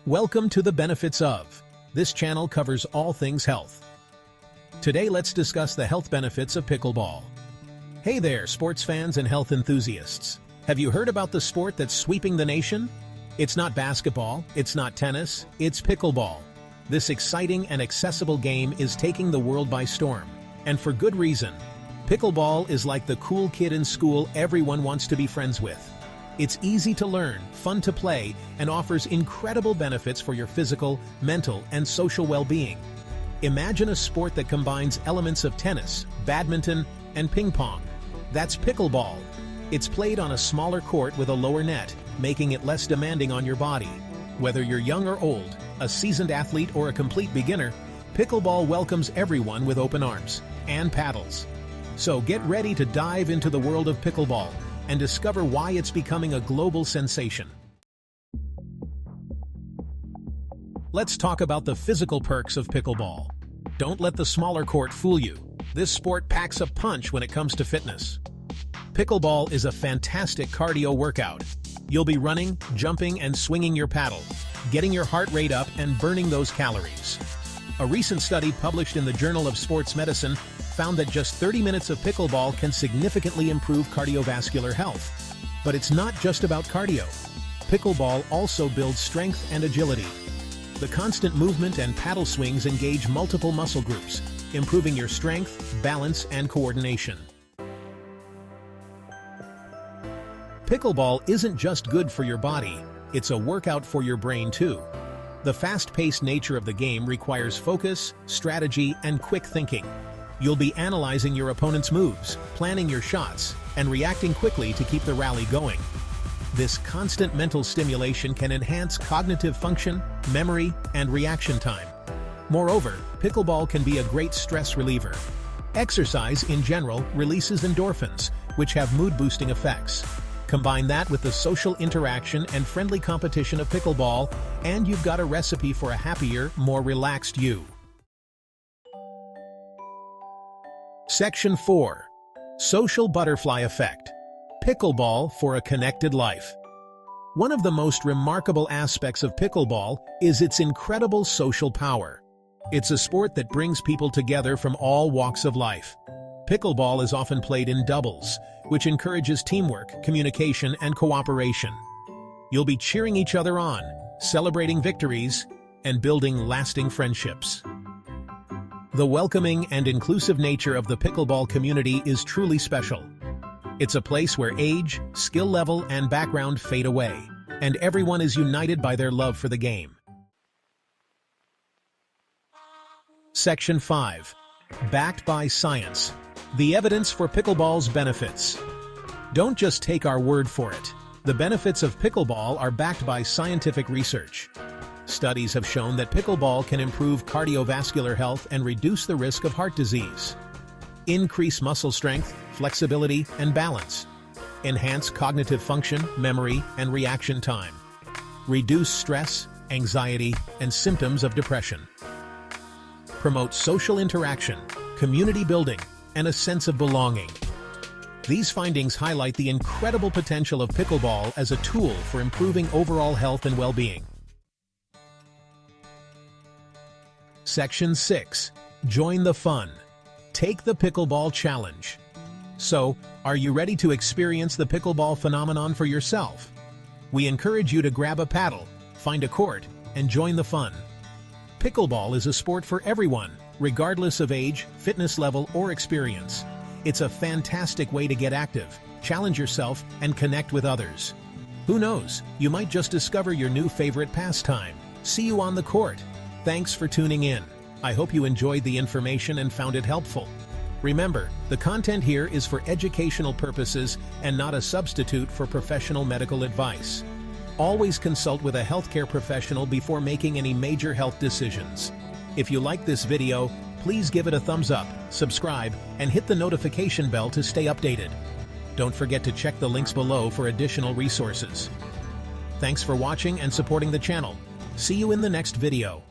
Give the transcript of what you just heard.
Welcome to the Benefits of. This channel covers all things health. Today let's discuss the health benefits of pickleball. Hey there, sports fans and health enthusiasts. Have you heard about the sport that's sweeping the nation? It's not basketball, it's not tennis, it's pickleball. This exciting and accessible game is taking the world by storm, and for good reason. Pickleball is like the cool kid in school everyone wants to be friends with. It's easy to learn, fun to play, and offers incredible benefits for your physical, mental, and social well-being. Imagine a sport that combines elements of tennis, badminton, and ping pong. That's pickleball. It's played on a smaller court with a lower net, making it less demanding on your body. Whether you're young or old, a seasoned athlete or a complete beginner, pickleball welcomes everyone with open arms and paddles. So get ready to dive into the world of pickleball and discover why it's becoming a global sensation. Let's talk about the physical perks of pickleball. Don't let the smaller court fool you. This sport packs a punch when it comes to fitness. Pickleball is a fantastic cardio workout. You'll be running, jumping, and swinging your paddle, getting your heart rate up and burning those calories. A recent study published in the Journal of Sports Medicine found that just 30 minutes of pickleball can significantly improve cardiovascular health. But it's not just about cardio. Pickleball also builds strength and agility. The constant movement and paddle swings engage multiple muscle groups, improving your strength, balance, and coordination. Pickleball isn't just good for your body, it's a workout for your brain too. The fast-paced nature of the game requires focus, strategy, and quick thinking. You'll be analyzing your opponent's moves, planning your shots, and reacting quickly to keep the rally going. This constant mental stimulation can enhance cognitive function, memory, and reaction time. Moreover, pickleball can be a great stress reliever. Exercise, in general, releases endorphins, which have mood-boosting effects. Combine that with the social interaction and friendly competition of pickleball, and you've got a recipe for a happier, more relaxed you. Section 4. Social Butterfly Effect. Pickleball for a connected life. One of the most remarkable aspects of pickleball is its incredible social power. It's a sport that brings people together from all walks of life. Pickleball is often played in doubles, which encourages teamwork, communication, and cooperation. You'll be cheering each other on, celebrating victories, and building lasting friendships. The welcoming and inclusive nature of the pickleball community is truly special. It's a place where age, skill level, and background fade away, and everyone is united by their love for the game. Section 5. Backed by science. The evidence for pickleball's benefits. Don't just take our word for it. The benefits of pickleball are backed by scientific research. Studies have shown that pickleball can improve cardiovascular health and reduce the risk of heart disease. Increase muscle strength, flexibility, and balance. Enhance cognitive function, memory, and reaction time. Reduce stress, anxiety, and symptoms of depression. Promote social interaction, community building, and a sense of belonging. These findings highlight the incredible potential of pickleball as a tool for improving overall health and well-being. Section 6. Join the fun. Take the pickleball challenge. So, are you ready to experience the pickleball phenomenon for yourself? We encourage you to grab a paddle, find a court, and join the fun. Pickleball is a sport for everyone, regardless of age, fitness level, or experience. It's a fantastic way to get active, challenge yourself, and connect with others. Who knows, you might just discover your new favorite pastime. See you on the court. Thanks for tuning in. I hope you enjoyed the information and found it helpful. Remember, the content here is for educational purposes and not a substitute for professional medical advice. Always consult with a healthcare professional before making any major health decisions. If you like this video, please give it a thumbs up, subscribe, and hit the notification bell to stay updated. Don't forget to check the links below for additional resources. Thanks for watching and supporting the channel. See you in the next video.